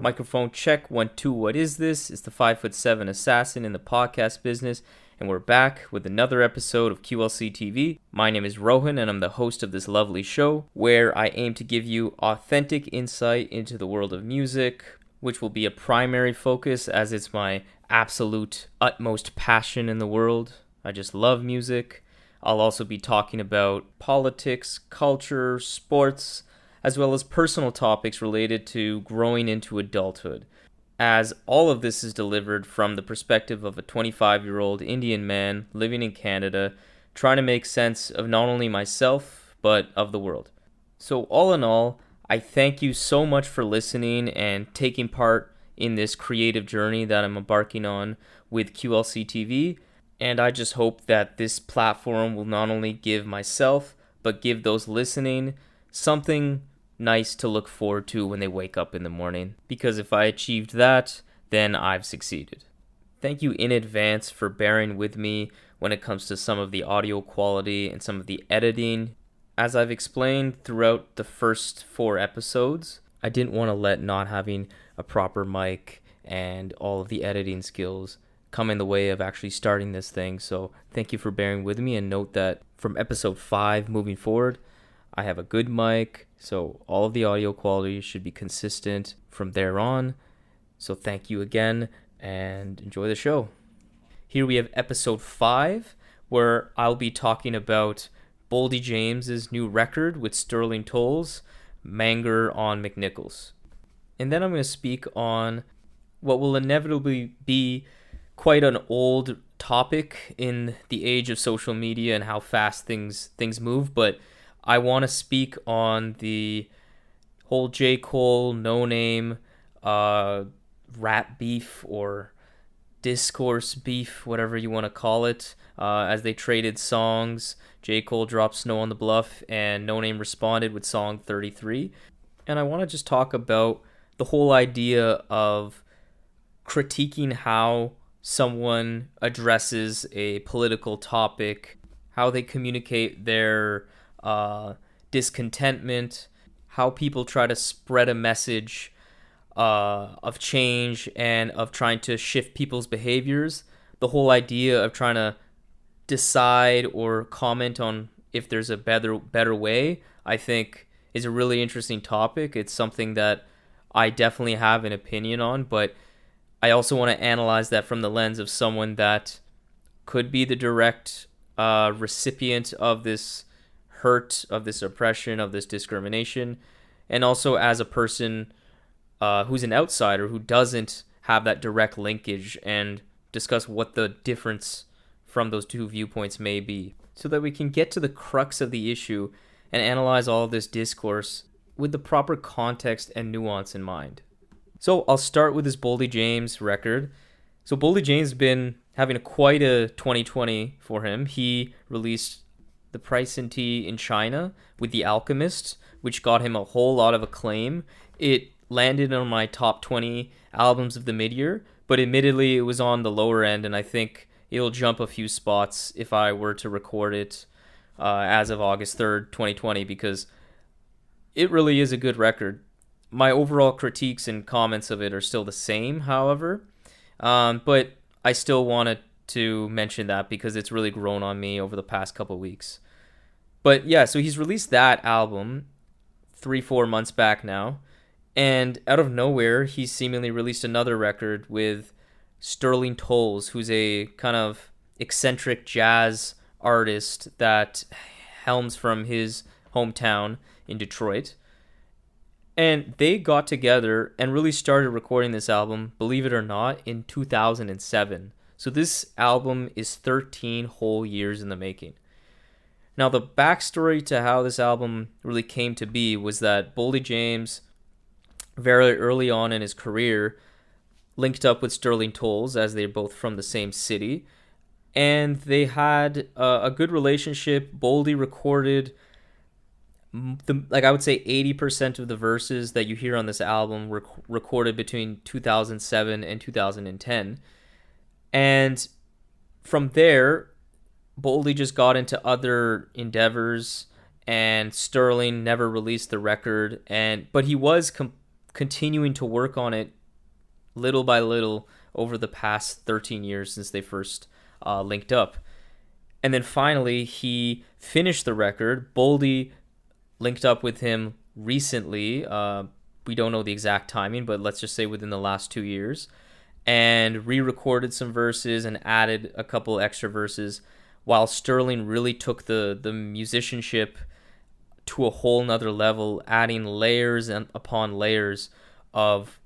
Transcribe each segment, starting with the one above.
Microphone check 1 2. What is this? It's the 5'7" assassin in the podcast business, and we're back with another episode of QLC TV. My name is Rohan, and I'm the host of this lovely show where I aim to give you authentic insight into the world of music, which will be a primary focus as it's my absolute utmost passion in the world. I just love music. I'll also be talking about politics, culture, sports, as well as personal topics related to growing into adulthood, as all of this is delivered from the perspective of a 25-year-old Indian man living in Canada, trying to make sense of not only myself, but of the world. So all in all, I thank you so much for listening and taking part in this creative journey that I'm embarking on with QLC TV, and I just hope that this platform will not only give myself, but give those listening something nice to look forward to when they wake up in the morning, because if I achieved that, then I've succeeded. Thank you in advance for bearing with me when it comes to some of the audio quality and some of the editing. As I've explained throughout the first 4 episodes, I didn't want to let not having a proper mic and all of the editing skills come in the way of actually starting this thing. So thank you for bearing with me, and note that from episode 5 moving forward, I have a good mic, so all of the audio quality should be consistent from there on. So thank you again, and enjoy the show. Here we have episode 5, where I'll be talking about Boldy James's new record with Sterling Toles, Manger on McNichols. And then I'm going to speak on what will inevitably be quite an old topic in the age of social media and how fast things move, but I want to speak on the whole J. Cole, Noname, rap beef or discourse beef, whatever you want to call it, as they traded songs. J. Cole dropped Snow on the Bluff, and Noname responded with song 33. And I want to just talk about the whole idea of critiquing how someone addresses a political topic, how they communicate their discontentment, how people try to spread a message of change and of trying to shift people's behaviors. The whole idea of trying to decide or comment on if there's a better way, I think, is a really interesting topic. It's something that I definitely have an opinion on, but I also want to analyze that from the lens of someone that could be the direct recipient of this hurt, of this oppression, of this discrimination, and also as a person who's an outsider who doesn't have that direct linkage, and discuss what the difference from those two viewpoints may be, so that we can get to the crux of the issue and analyze all of this discourse with the proper context and nuance in mind. So I'll start with this Boldy James record. So Boldy James has been having quite a 2020 for him. He released The Price in Tea in China with The Alchemist, which got him a whole lot of acclaim. It landed on my top 20 albums of the mid-year, but admittedly it was on the lower end, and I think it'll jump a few spots if I were to record it as of August 3rd, 2020, because it really is a good record. My overall critiques and comments of it are still the same, however, but I still wanted to mention that because it's really grown on me over the past couple weeks. But yeah, so he's released that album 3-4 months back now, and out of nowhere, he's seemingly released another record with Sterling Toles, who's a kind of eccentric jazz artist that helms from his hometown in Detroit. And they got together and really started recording this album, believe it or not, in 2007. So this album is 13 whole years in the making. Now, the backstory to how this album really came to be was that Boldy James, very early on in his career, linked up with Sterling Toles, as they're both from the same city, and they had a good relationship. Boldy recorded I would say 80% of the verses that you hear on this album were recorded between 2007 and 2010. And from there, Boldy just got into other endeavors, and Sterling never released the record. But he was continuing to work on it little by little over the past 13 years since they first linked up. And then finally, he finished the record. Boldy linked up with him recently. We don't know the exact timing, but let's just say within the last 2 years. And re-recorded some verses and added a couple extra verses, while Sterling really took the musicianship to a whole nother level, adding layers and upon layers of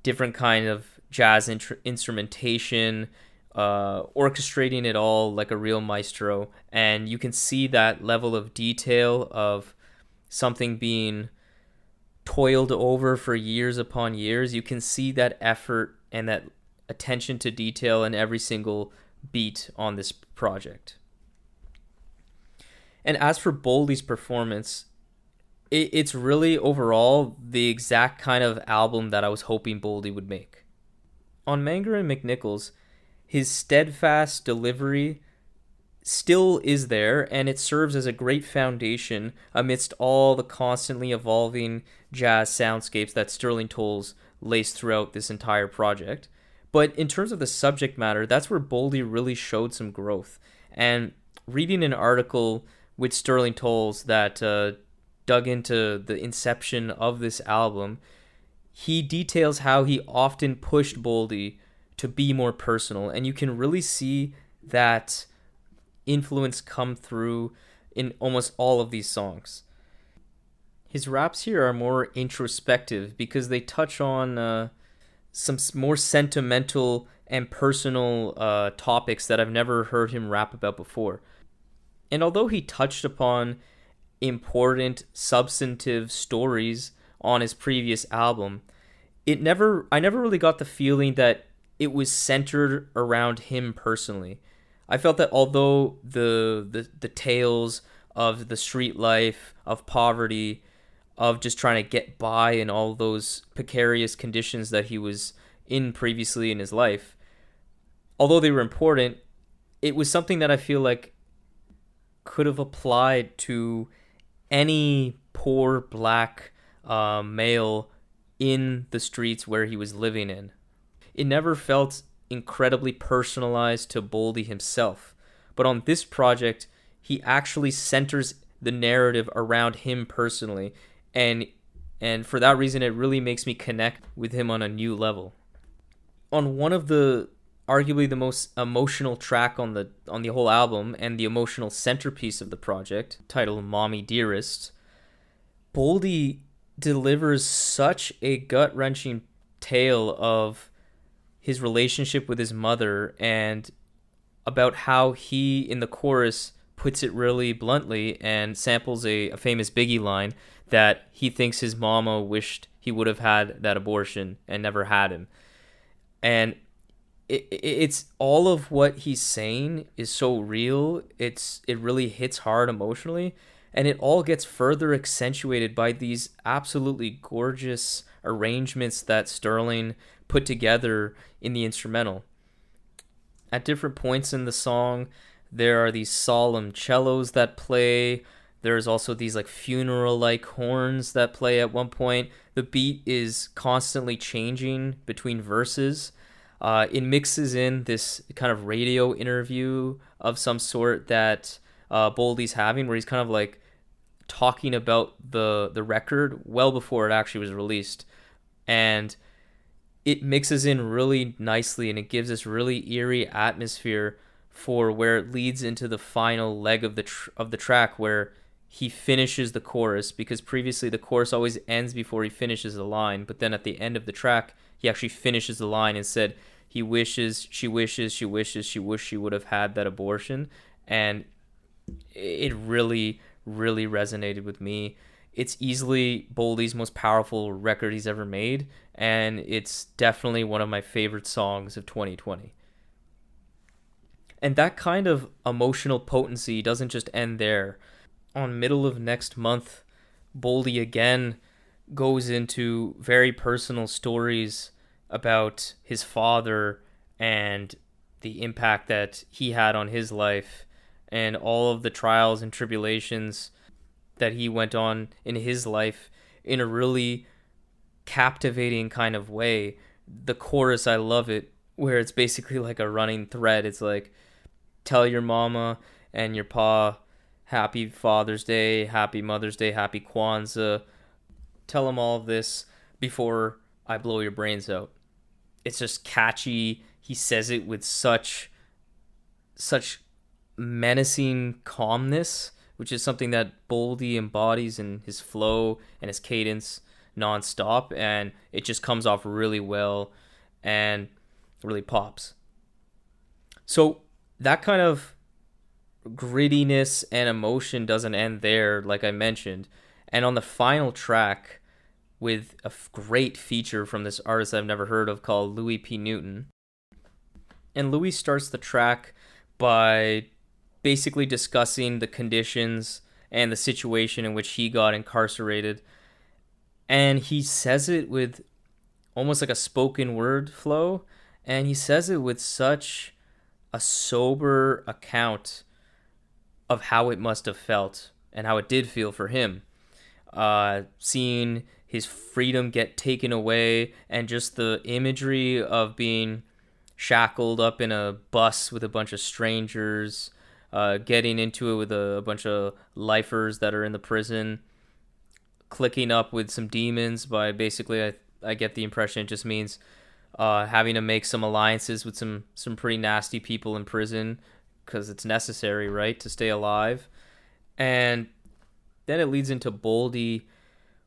different kind of jazz instrumentation, orchestrating it all like a real maestro. And you can see that level of detail of something being toiled over for years upon years. You can see that effort and that attention to detail in every single beat on this project. And as for Boldy's performance, it's really overall the exact kind of album that I was hoping Boldy would make. On Manger and McNichols, his steadfast delivery still is there, and it serves as a great foundation amidst all the constantly evolving jazz soundscapes that Sterling Toles laced throughout this entire project. But in terms of the subject matter, that's where Boldy really showed some growth. And reading an article with Sterling Toles that dug into the inception of this album, he details how he often pushed Boldy to be more personal. And you can really see that influence come through in almost all of these songs. His raps here are more introspective because they touch on some more sentimental and personal topics that I've never heard him rap about before. And although he touched upon important substantive stories on his previous album, I never really got the feeling that it was centered around him personally. I felt that although the tales of the street life, of poverty, of just trying to get by in all those precarious conditions that he was in previously in his life, although they were important, it was something that I feel like could have applied to any poor black male in the streets where he was living in. It never felt incredibly personalized to Boldy himself, but on this project, he actually centers the narrative around him personally, and for that reason, it really makes me connect with him on a new level. On one of the arguably the most emotional track on the whole album and the emotional centerpiece of the project, titled Mommy Dearest, Boldy delivers such a gut-wrenching tale of his relationship with his mother and about how he, in the chorus, puts it really bluntly and samples a famous Biggie line that he thinks his mama wished he would have had that abortion and never had him. And it's all of what he's saying is so real. It really hits hard emotionally, and it all gets further accentuated by these absolutely gorgeous arrangements that Sterling put together in the instrumental. At different points in the song, there are these solemn cellos that play. There's also these like funeral-like horns that play at one point. The beat is constantly changing between verses. It mixes in this kind of radio interview of some sort that Boldy's having, where he's kind of like talking about the record well before it actually was released. And it mixes in really nicely, and it gives this really eerie atmosphere for where it leads into the final leg of the track, where he finishes the chorus, because previously the chorus always ends before he finishes the line, but then at the end of the track he actually finishes the line and said he wishes, she wishes, she wishes, she wished she would have had that abortion. And it really, really resonated with me. It's easily Boldy's most powerful record he's ever made, and it's definitely one of my favorite songs of 2020. And that kind of emotional potency doesn't just end there. On middle of next month, Boldy again goes into very personal stories about his father and the impact that he had on his life and all of the trials and tribulations that he went on in his life in a really captivating kind of way. The chorus, I love it, where it's basically like a running thread. It's like, tell your mama and your pa happy Father's Day, happy Mother's Day, happy Kwanzaa. Tell them all of this before I blow your brains out. It's just catchy. He says it with such menacing calmness, which is something that Boldy embodies in his flow and his cadence nonstop, and it just comes off really well and really pops. So that kind of grittiness and emotion doesn't end there, like I mentioned. And on the final track, with a great feature from this artist I've never heard of called Louis P. Newton. And Louis starts the track by basically discussing the conditions and the situation in which he got incarcerated. And he says it with almost like a spoken word flow. And he says it with such a sober account of how it must have felt and how it did feel for him. Seeing his freedom get taken away, and just the imagery of being shackled up in a bus with a bunch of strangers, getting into it with a bunch of lifers that are in the prison, clicking up with some demons by basically, I get the impression it just means having to make some alliances with some pretty nasty people in prison because it's necessary, right, to stay alive. And then it leads into Boldy,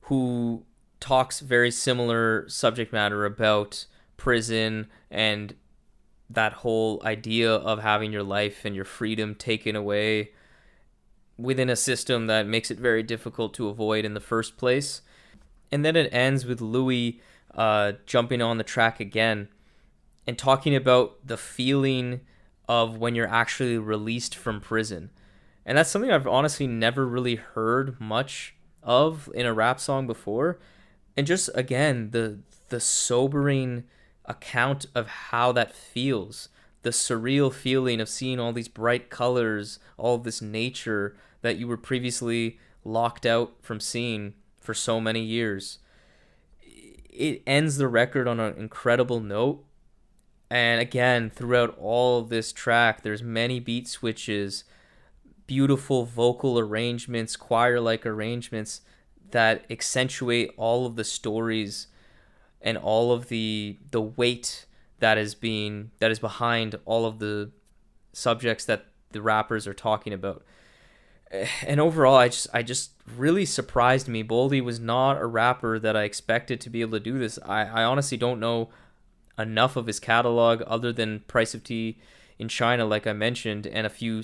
who talks very similar subject matter about prison and that whole idea of having your life and your freedom taken away within a system that makes it very difficult to avoid in the first place. And then it ends with Louis jumping on the track again and talking about the feeling of when you're actually released from prison. And that's something I've honestly never really heard much of in a rap song before. And just, again, the sobering account of how that feels. The surreal feeling of seeing all these bright colors, all of this nature that you were previously locked out from seeing for so many years. It ends the record on an incredible note. And again, throughout all of this track, there's many beat switches, beautiful vocal arrangements, choir-like arrangements that accentuate all of the stories and all of the weight that is behind all of the subjects that the rappers are talking about. And overall, I just really surprised me. Boldy was not a rapper that I expected to be able to do this. I honestly don't know enough of his catalog other than Price of Tea in China, like I mentioned, and a few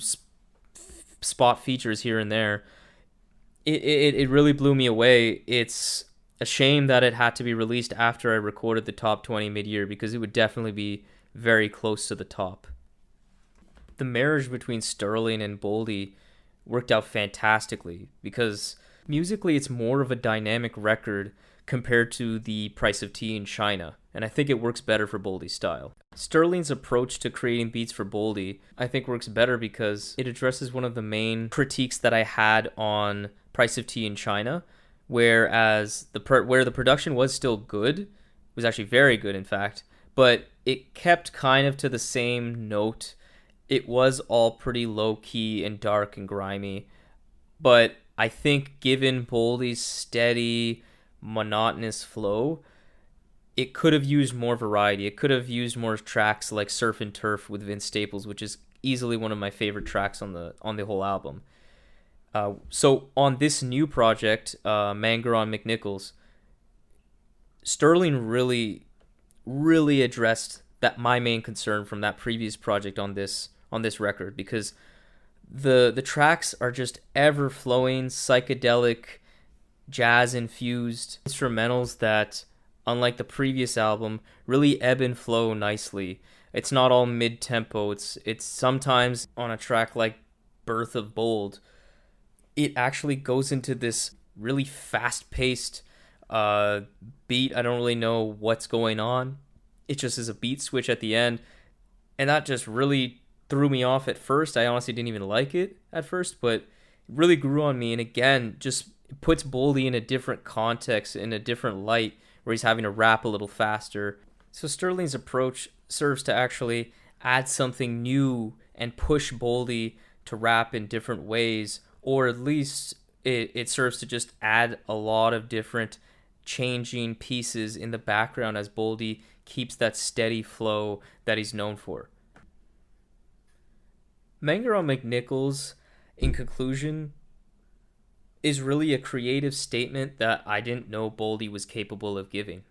spot features here and there. It really blew me away. It's a shame that it had to be released after I recorded the top 20 mid-year, because it would definitely be very close to the top. The marriage between Sterling and Boldy worked out fantastically, because musically it's more of a dynamic record compared to the Price of Tea in China, and I think it works better for Boldy's style. Sterling's approach to creating beats for Boldy, I think, works better because it addresses one of the main critiques that I had on Price of Tea in China, whereas where the production was still good, was actually very good in fact, but it kept kind of to the same note. It was all pretty low key and dark and grimy, but I think given Boldy's steady, monotonous flow, it could have used more variety. It could have used more tracks like Surf and Turf with Vince Staples, which is easily one of my favorite tracks on the whole album. So on this new project, Manger on McNichols, Sterling really addressed that my main concern from that previous project on this record, because the tracks are just ever flowing, psychedelic, jazz infused instrumentals that, unlike the previous album, really ebb and flow nicely. It's not all mid-tempo. It's sometimes on a track like Birth of Bold, it actually goes into this really fast-paced beat. I don't really know what's going on. It just is a beat switch at the end, and that just really threw me off at first. I honestly didn't even like it at first, but it really grew on me, and again, just It puts Boldy in a different context, in a different light, where he's having to rap a little faster. So Sterling's approach serves to actually add something new and push Boldy to rap in different ways, or at least it serves to just add a lot of different changing pieces in the background as Boldy keeps that steady flow that he's known for. Manger on McNichols, in conclusion, is really a creative statement that I didn't know Boldy was capable of giving.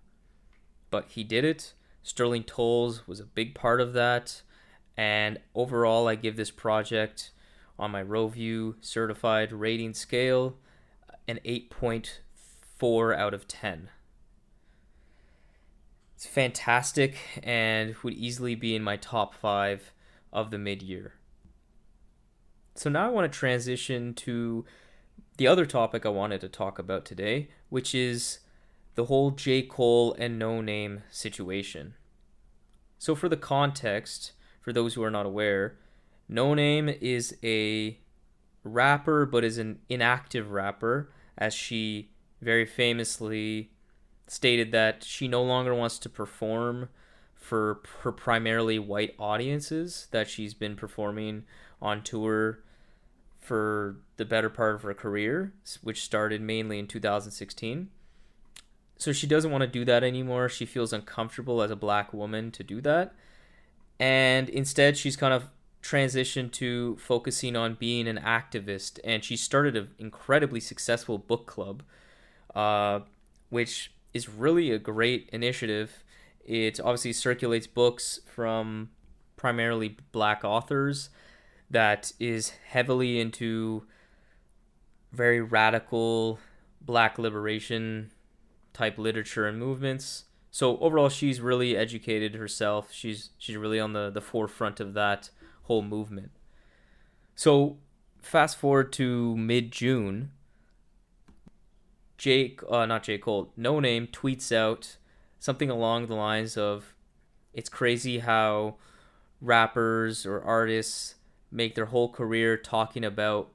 But he did it. Sterling Toles was a big part of that. And overall, I give this project on my Roview certified rating scale an 8.4 out of 10. It's fantastic and would easily be in my top 5 of the mid-year. So now I want to transition to the other topic I wanted to talk about today, which is the whole J. Cole and Noname situation. So for the context, for those who are not aware, Noname is a rapper, but is an inactive rapper, as she very famously stated that she no longer wants to perform for her primarily white audiences, that she's been performing on tour for the better part of her career, which started mainly in 2016. So she doesn't want to do that anymore. She feels uncomfortable as a black woman to do that. And instead, she's kind of transitioned to focusing on being an activist. And she started an incredibly successful book club, which is really a great initiative. It obviously circulates books from primarily black authors that is heavily into very radical black liberation type literature and movements. So overall, she's really educated herself. She's really on the forefront of that whole movement. So fast forward to mid-June, Noname tweets out something along the lines of, "It's crazy how rappers or artists make their whole career talking about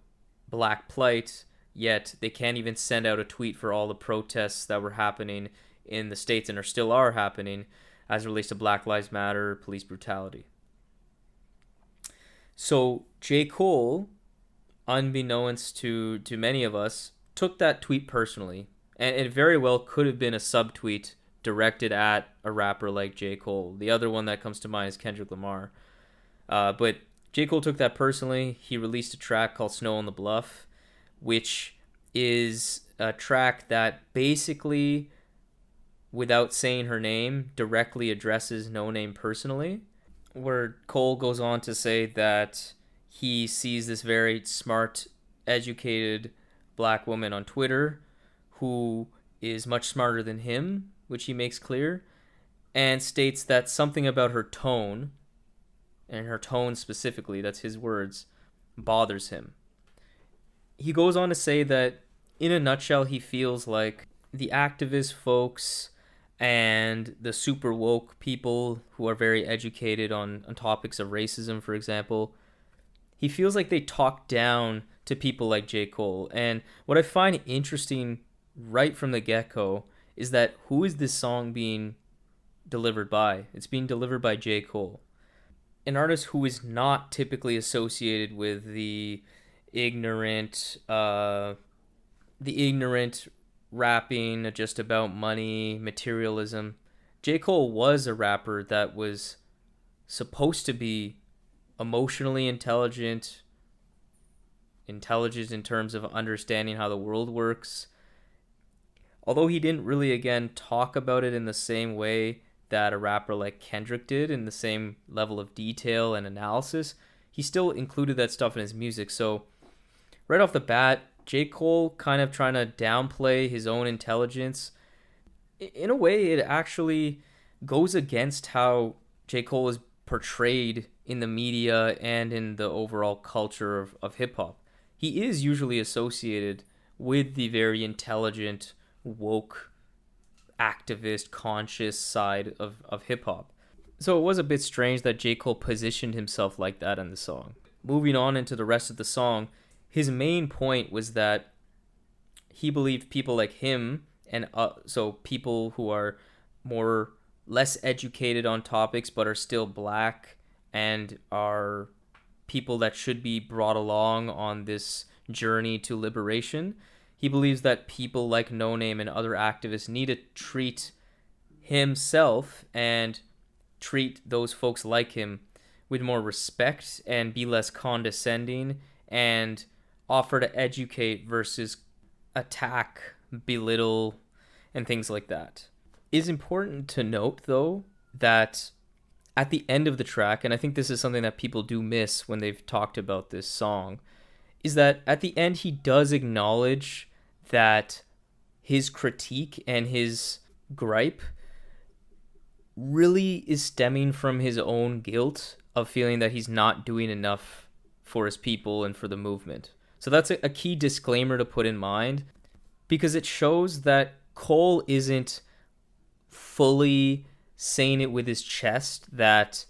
black plight, yet they can't even send out a tweet for all the protests that were happening in the States and still are happening as it relates to Black Lives Matter, police brutality." So J. Cole, unbeknownst to many of us, took that tweet personally, and it very well could have been a subtweet directed at a rapper like J. Cole. The other one that comes to mind is Kendrick Lamar. But J. Cole took that personally. He released a track called Snow on the Bluff, which is a track that basically, without saying her name, directly addresses Noname personally, where Cole goes on to say that he sees this very smart, educated black woman on Twitter who is much smarter than him, which he makes clear, and states that something about her tone, and her tone specifically, that's his words, bothers him. He goes on to say that, in a nutshell, he feels like the activist folks and the super woke people who are very educated on topics of racism, for example, he feels like they talk down to people like J. Cole. And what I find interesting right from the get-go is that who is this song being delivered by? It's being delivered by J. Cole, an artist who is not typically associated with the ignorant rapping just about money, materialism. J. Cole was a rapper that was supposed to be emotionally intelligent in terms of understanding how the world works. Although he didn't really, again, talk about it in the same way that a rapper like Kendrick did, in the same level of detail and analysis, he still included that stuff in his music. So right off the bat, J. Cole kind of trying to downplay his own intelligence. In a way, it actually goes against how J. Cole is portrayed in the media and in the overall culture of hip-hop. He is usually associated with the very intelligent, woke, activist, conscious side of hip-hop. So it was a bit strange that J. Cole positioned himself like that in the song. Moving on into the rest of the song, his main point was that he believed people like him and so people who are more less educated on topics but are still black and are people that should be brought along on this journey to liberation. He believes that people like Noname and other activists need to treat himself and treat those folks like him with more respect and be less condescending and offer to educate versus attack, belittle, and things like that. It is important to note, though, that at the end of the track, and I think this is something that people do miss when they've talked about this song, is that at the end he does acknowledge that his critique and his gripe really is stemming from his own guilt of feeling that he's not doing enough for his people and for the movement. So that's a key disclaimer to put in mind, because it shows that Cole isn't fully saying it with his chest that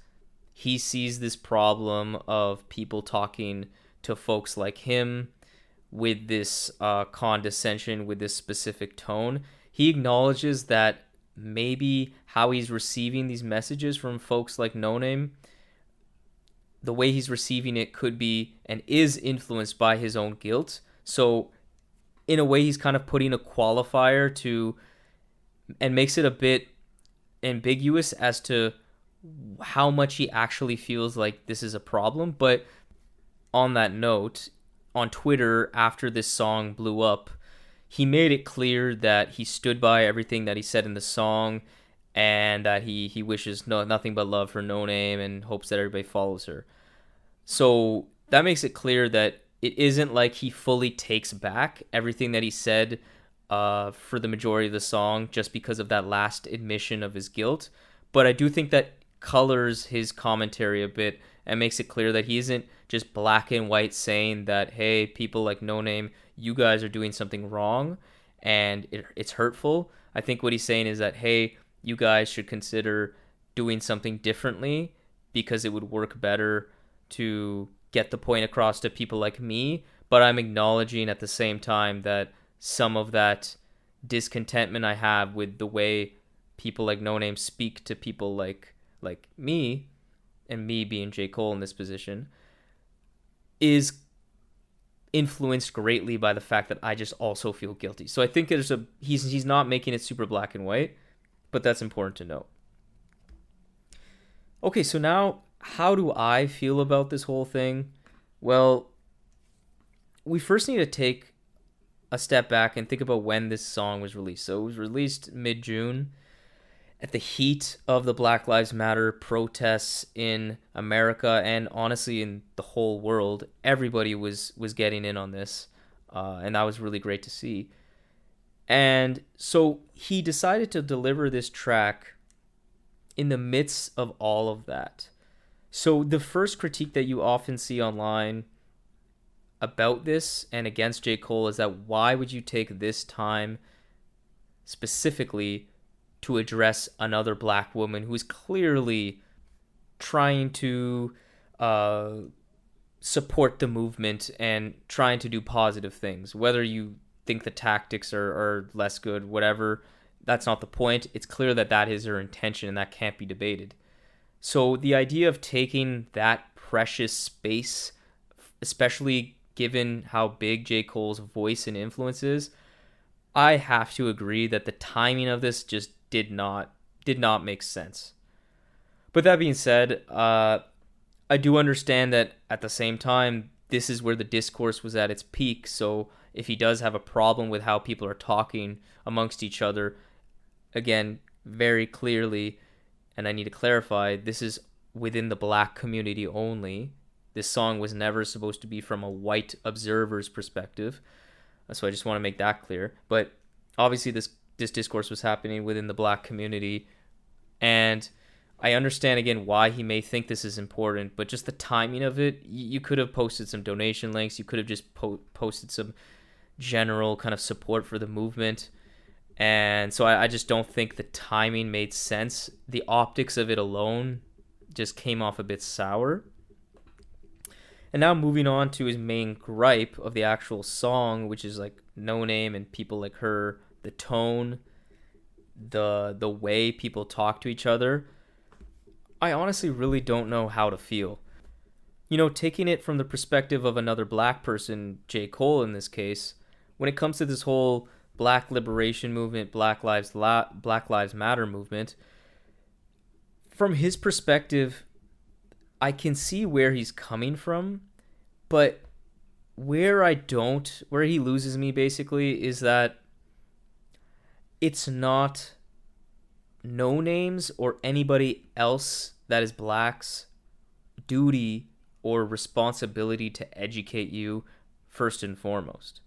he sees this problem of people talking to folks like him with this condescension, with this specific tone. He acknowledges that maybe how he's receiving these messages from folks like Noname, the way he's receiving it could be and is influenced by his own guilt. So in a way, he's kind of putting a qualifier to, and makes it a bit ambiguous as to how much he actually feels like this is a problem. But on that note, on Twitter, after this song blew up, he made it clear that he stood by everything that he said in the song, and that he wishes nothing but love for Noname and hopes that everybody follows her. So that makes it clear that it isn't like he fully takes back everything that he said for the majority of the song just because of that last admission of his guilt. But I do think that colors his commentary a bit and makes it clear that he isn't just black and white saying that, hey, people like Noname, you guys are doing something wrong and it's hurtful. I think what he's saying is that, hey, you guys should consider doing something differently because it would work better to get the point across to people like me. But I'm acknowledging at the same time that some of that discontentment I have with the way people like Noname speak to people like me, and me being J. Cole in this position, is influenced greatly by the fact that I just also feel guilty. So I think he's not making it super black and white, but that's important to note. Okay, so now how do I feel about this whole thing? Well, we first need to take a step back and think about when this song was released. So it was released mid-June at the heat of the Black Lives Matter protests in America and honestly in the whole world. Everybody was getting in on this, and that was really great to see. And so he decided to deliver this track in the midst of all of that. So the first critique that you often see online about this and against J. Cole is that why would you take this time specifically to address another black woman who is clearly trying to support the movement and trying to do positive things? Whether you think the tactics are less good, whatever, that's not the point. It's clear that that is her intention and that can't be debated. So the idea of taking that precious space, especially given how big J. Cole's voice and influence is, I have to agree that the timing of this just did not make sense. But that being said, I do understand that at the same time, this is where the discourse was at its peak. So if he does have a problem with how people are talking amongst each other, again, very clearly, and I need to clarify, this is within the black community only. This song was never supposed to be from a white observer's perspective. So I just want to make that clear. But obviously this discourse was happening within the black community. And I understand, again, why he may think this is important. But just the timing of it, you could have posted some donation links. You could have just posted some general kind of support for the movement. And so I just don't think the timing made sense. The optics of it alone just came off a bit sour. And now moving on to his main gripe of the actual song, which is like Noname and people like her, the tone, the way people talk to each other. I honestly really don't know how to feel. Taking it from the perspective of another black person, J. Cole in this case, when it comes to this whole black liberation movement, Black Lives Matter movement, from his perspective, I can see where he's coming from, but where he loses me basically is that it's not Noname's or anybody else that is black's duty or responsibility to educate you first and foremost.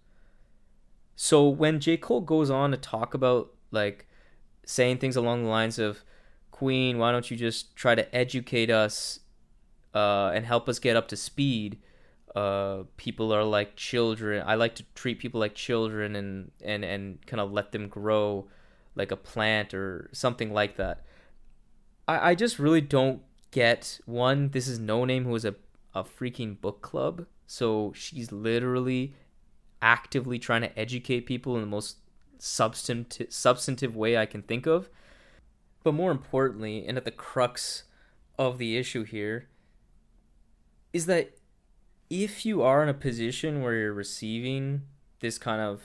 So when J. Cole goes on to talk about like saying things along the lines of, Queen, why don't you just try to educate us and help us get up to speed? People are like children. I like to treat people like children and kind of let them grow like a plant or something like that. I just really don't get, one, this is Noname, who is a freaking book club. So she's literally actively trying to educate people in the most substantive way I can think of. But more importantly, and at the crux of the issue here, is that if you are in a position where you're receiving this kind of,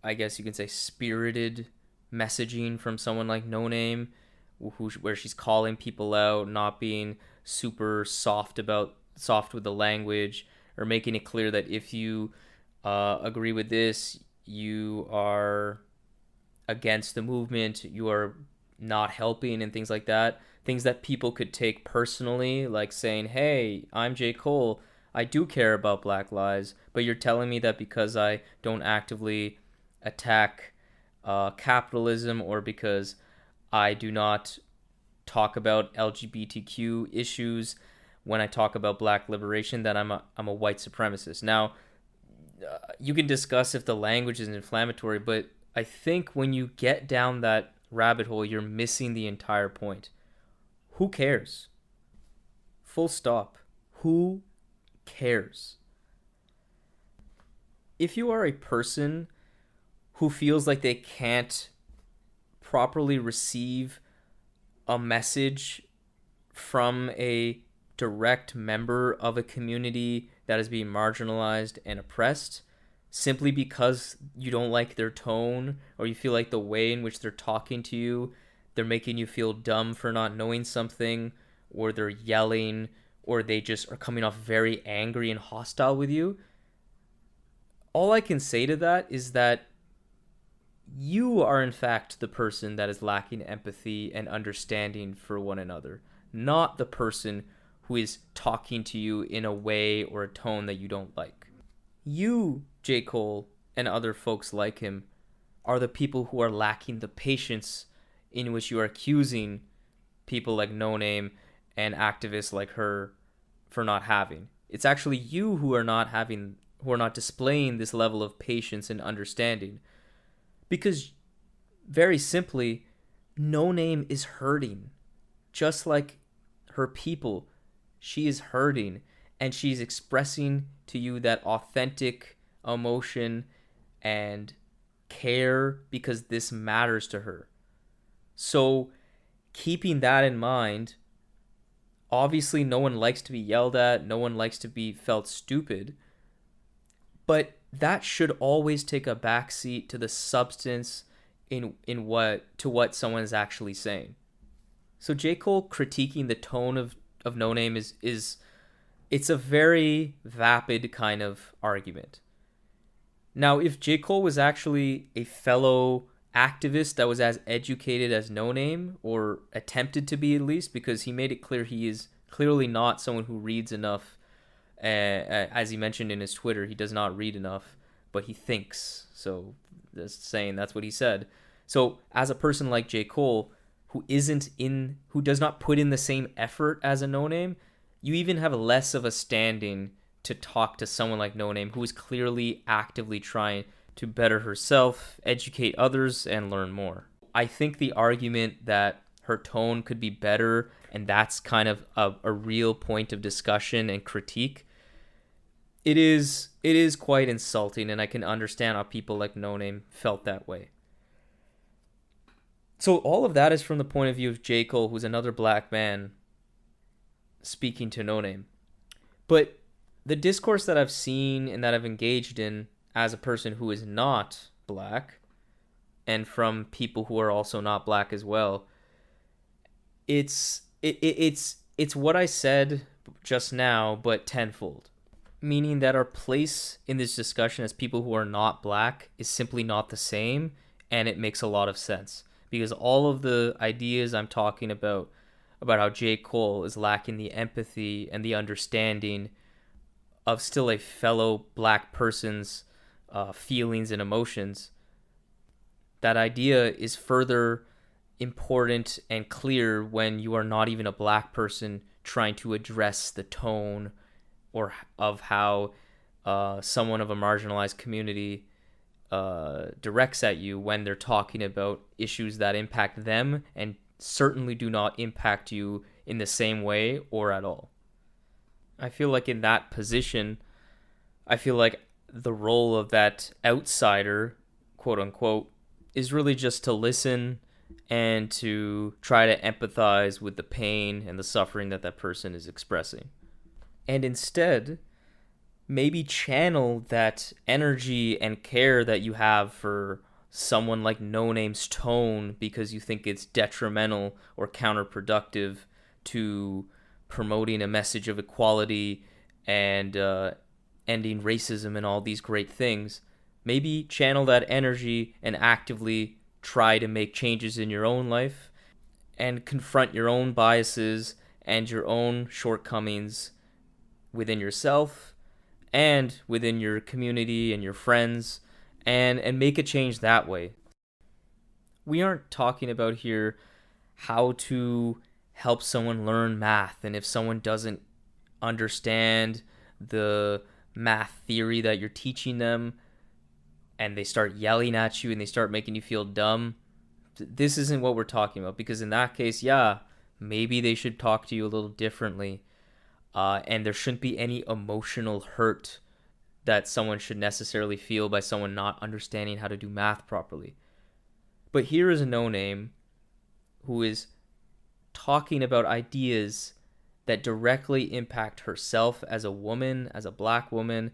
I guess you can say, spirited messaging from someone like Noname, where she's calling people out, not being super soft with the language, or making it clear that if you agree with this, you are against the movement, you are not helping, and things like that. Things that people could take personally, like saying, hey, I'm J. Cole, I do care about Black lives, but you're telling me that because I don't actively attack capitalism, or because I do not talk about LGBTQ issues when I talk about black liberation, that I'm a white supremacist. Now, you can discuss if the language is inflammatory, but I think when you get down that rabbit hole, you're missing the entire point. Who cares? Full stop. Who cares? If you are a person who feels like they can't properly receive a message from a direct member of a community that is being marginalized and oppressed, simply because you don't like their tone, or you feel like the way in which they're talking to you, they're making you feel dumb for not knowing something, or they're yelling, or they just are coming off very angry and hostile with you, all I can say to that is that you are in fact the person that is lacking empathy and understanding for one another, not the person who is talking to you in a way or a tone that you don't like. You, J. Cole, and other folks like him are the people who are lacking the patience in which you are accusing people like Noname and activists like her for not having. It's actually you who are not displaying this level of patience and understanding. Because, very simply, Noname is hurting. Just like her people, she is hurting, and she's expressing to you that authentic emotion and care because this matters to her. So, keeping that in mind, obviously no one likes to be yelled at, no one likes to be felt stupid, but that should always take a backseat to the substance in what someone is actually saying. So J. Cole critiquing the tone of Noname is it's a very vapid kind of argument. Now, if J. Cole was actually a fellow activist that was as educated as Noname, or attempted to be at least, because he made it clear he is clearly not someone who reads enough. As he mentioned in his Twitter, he does not read enough, but he thinks. So that's what he said. So as a person like J. Cole, who does not put in the same effort as a Noname, you even have less of a standing to talk to someone like Noname, who is clearly actively trying to better herself, educate others, and learn more. I think the argument that her tone could be better, and that's kind of a real point of discussion and critique, it is quite insulting, and I can understand how people like Noname felt that way. So all of that is from the point of view of J. Cole, who's another black man speaking to Noname. But the discourse that I've seen and that I've engaged in as a person who is not black, and from people who are also not black as well, it's what I said just now, but tenfold. Meaning that our place in this discussion as people who are not black is simply not the same, and it makes a lot of sense. Because all of the ideas I'm talking about how J. Cole is lacking the empathy and the understanding of still a fellow black person's feelings and emotions, that idea is further important and clear when you are not even a black person trying to address the tone or of how someone of a marginalized community directs at you when they're talking about issues that impact them and certainly do not impact you in the same way or at all. I feel like in that position, I feel like the role of that outsider, quote unquote, is really just to listen and to try to empathize with the pain and the suffering that that person is expressing. And instead, maybe channel that energy and care that you have for someone like Noname's tone because you think it's detrimental or counterproductive to promoting a message of equality and ending racism and all these great things. Maybe channel that energy and actively try to make changes in your own life and confront your own biases and your own shortcomings within yourself and within your community and your friends, and make a change that way. We aren't talking about here how to help someone learn math, and if someone doesn't understand the math theory that you're teaching them and they start yelling at you and they start making you feel dumb, this isn't what we're talking about, because in that case, yeah, maybe they should talk to you a little differently. And there shouldn't be any emotional hurt that someone should necessarily feel by someone not understanding how to do math properly. But here is a Noname who is talking about ideas that directly impact herself as a woman, as a black woman,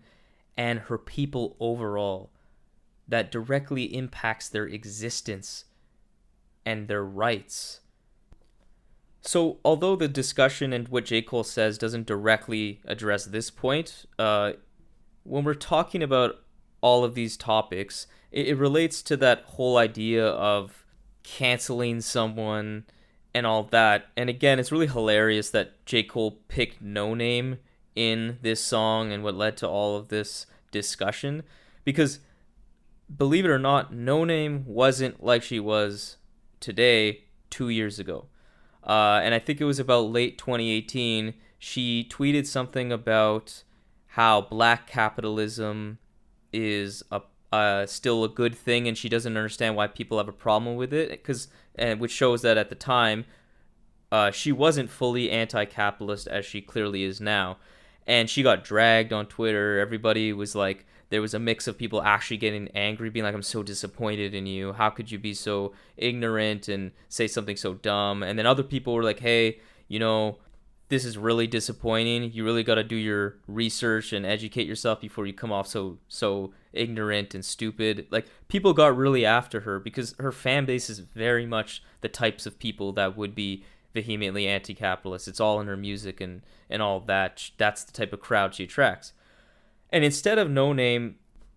and her people overall, that directly impacts their existence and their rights. So, although the discussion and what J. Cole says doesn't directly address this point, when we're talking about all of these topics, it relates to that whole idea of canceling someone and all that. And again, it's really hilarious that J. Cole picked Noname in this song and what led to all of this discussion. Because, believe it or not, Noname wasn't like she was today 2 years ago. And I think it was about late 2018, she tweeted something about how black capitalism is still a good thing, and she doesn't understand why people have a problem with it, which shows that at the time, she wasn't fully anti-capitalist as she clearly is now. And she got dragged on Twitter. Everybody was like, there was a mix of people actually getting angry, being like, I'm so disappointed in you. How could you be so ignorant and say something so dumb? And then other people were like, hey, this is really disappointing. You really got to do your research and educate yourself before you come off so ignorant and stupid. Like, people got really after her because her fan base is very much the types of people that would be vehemently anti-capitalist. It's all in her music and all that. That's the type of crowd she attracts. And instead of Noname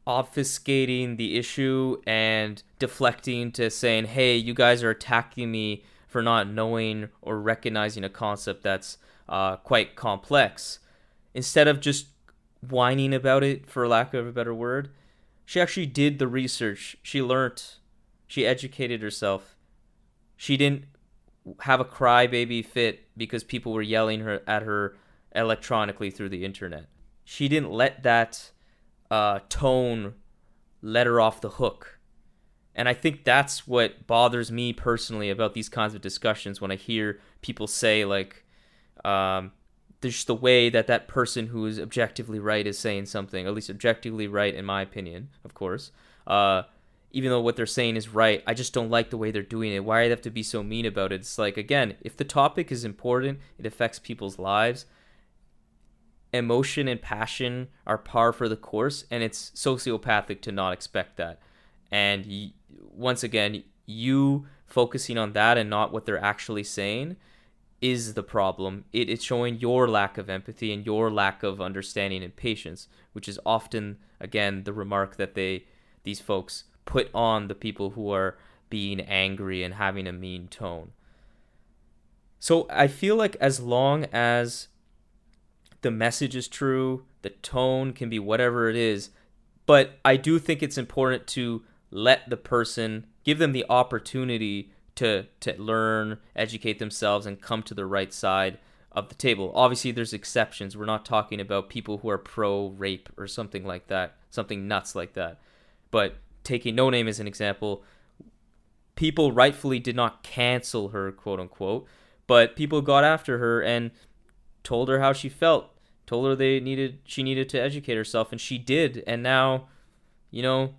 obfuscating the issue and deflecting to saying, hey, you guys are attacking me for not knowing or recognizing a concept that's quite complex, instead of just whining about it, for lack of a better word, she actually did the research. She learnt. She educated herself. She didn't have a crybaby fit because people were yelling at her electronically through the internet. She didn't let that tone let her off the hook. And I think that's what bothers me personally about these kinds of discussions, when I hear people say, like, there's the way that that person who is objectively right is saying something, at least objectively right in my opinion, of course. Even though what they're saying is right, I just don't like the way they're doing it. Why do they have to be so mean about it? It's like, again, if the topic is important, it affects people's lives. Emotion and passion are par for the course, and it's sociopathic to not expect that. And once again, you focusing on that and not what they're actually saying is the problem. It's showing your lack of empathy and your lack of understanding and patience, which is often, again, the remark that these folks put on the people who are being angry and having a mean tone. So I feel like as long as the message is true, the tone can be whatever it is, but I do think it's important to let the person, give them the opportunity to learn, educate themselves, and come to the right side of the table. Obviously, there's exceptions. We're not talking about people who are pro-rape or something like that, something nuts like that. But taking Noname as an example, people rightfully did not cancel her, quote unquote, but people got after her and told her how she felt, told her she needed to educate herself, and she did. And now,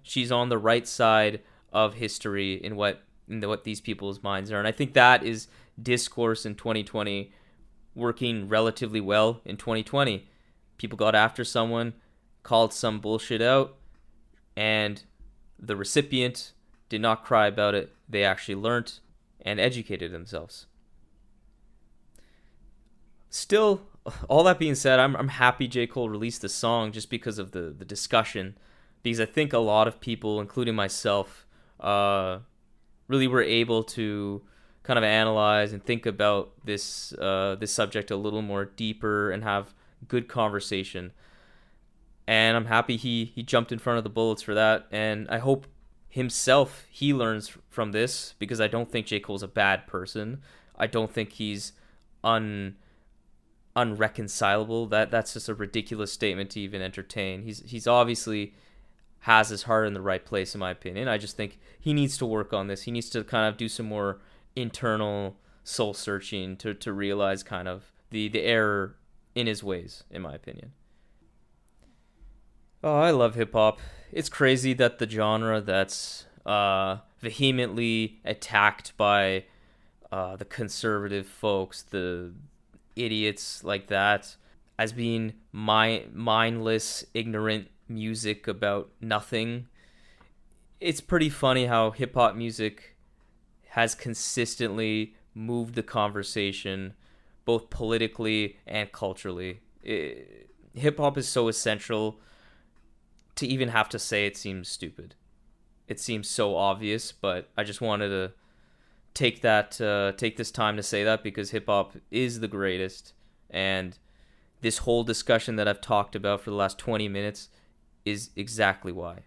she's on the right side of history in what these people's minds are. And I think that is discourse in 2020 working relatively well in 2020. People got after someone, called some bullshit out, and the recipient did not cry about it. They actually learnt and educated themselves. Still, all that being said, I'm happy J. Cole released the song just because of the discussion, because I think a lot of people, including myself, really were able to kind of analyze and think about this subject a little more deeper and have good conversation. And I'm happy he jumped in front of the bullets for that. And I hope himself, he learns from this, because I don't think J. Cole's a bad person. I don't think he's unreconcilable. That's just a ridiculous statement to even entertain. He's obviously has his heart in the right place, in my opinion. I just think he needs to work on this. He needs to kind of do some more internal soul searching to realize kind of the error in his ways, in my opinion. Oh, I love hip-hop. It's crazy that the genre that's vehemently attacked by the conservative folks, the idiots like that, as being mindless, ignorant music about nothing. It's pretty funny how hip-hop music has consistently moved the conversation, both politically and culturally. Hip-hop is so essential. To even have to say it seems stupid. It seems so obvious, but I just wanted to take this time to say that, because hip hop is the greatest, and this whole discussion that I've talked about for the last 20 minutes is exactly why.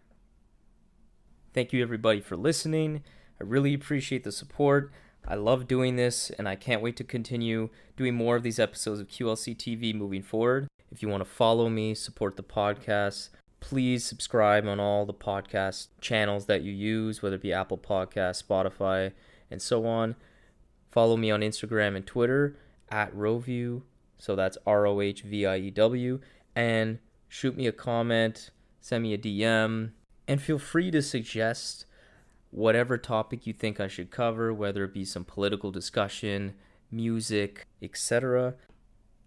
Thank you everybody for listening. I really appreciate the support. I love doing this, and I can't wait to continue doing more of these episodes of QLC TV moving forward. If you want to follow me, support the podcast, please subscribe on all the podcast channels that you use, whether it be Apple Podcasts, Spotify, and so on. Follow me on Instagram and Twitter at Rohview, so that's ROHVIEW, and shoot me a comment, send me a DM, and feel free to suggest whatever topic you think I should cover, whether it be some political discussion, music, etc.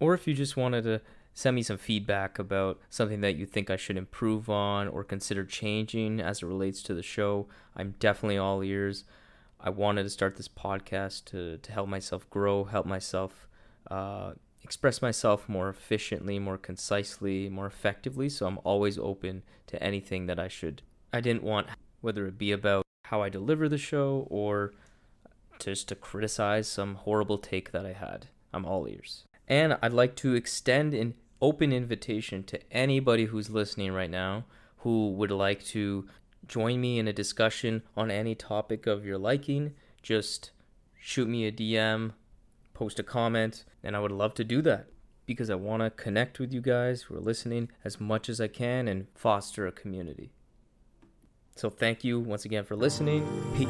Or if you just wanted to send me some feedback about something that you think I should improve on or consider changing as it relates to the show, I'm definitely all ears. I wanted to start this podcast to help myself grow, help myself express myself more efficiently, more concisely, more effectively. So I'm always open to anything that I didn't want, whether it be about how I deliver the show or just to criticize some horrible take that I had. I'm all ears. And I'd like to extend an open invitation to anybody who's listening right now who would like to join me in a discussion on any topic of your liking. Just shoot me a DM, post a comment, and I would love to do that, because I want to connect with you guys who are listening as much as I can and foster a community. So thank you once again for listening. Peace.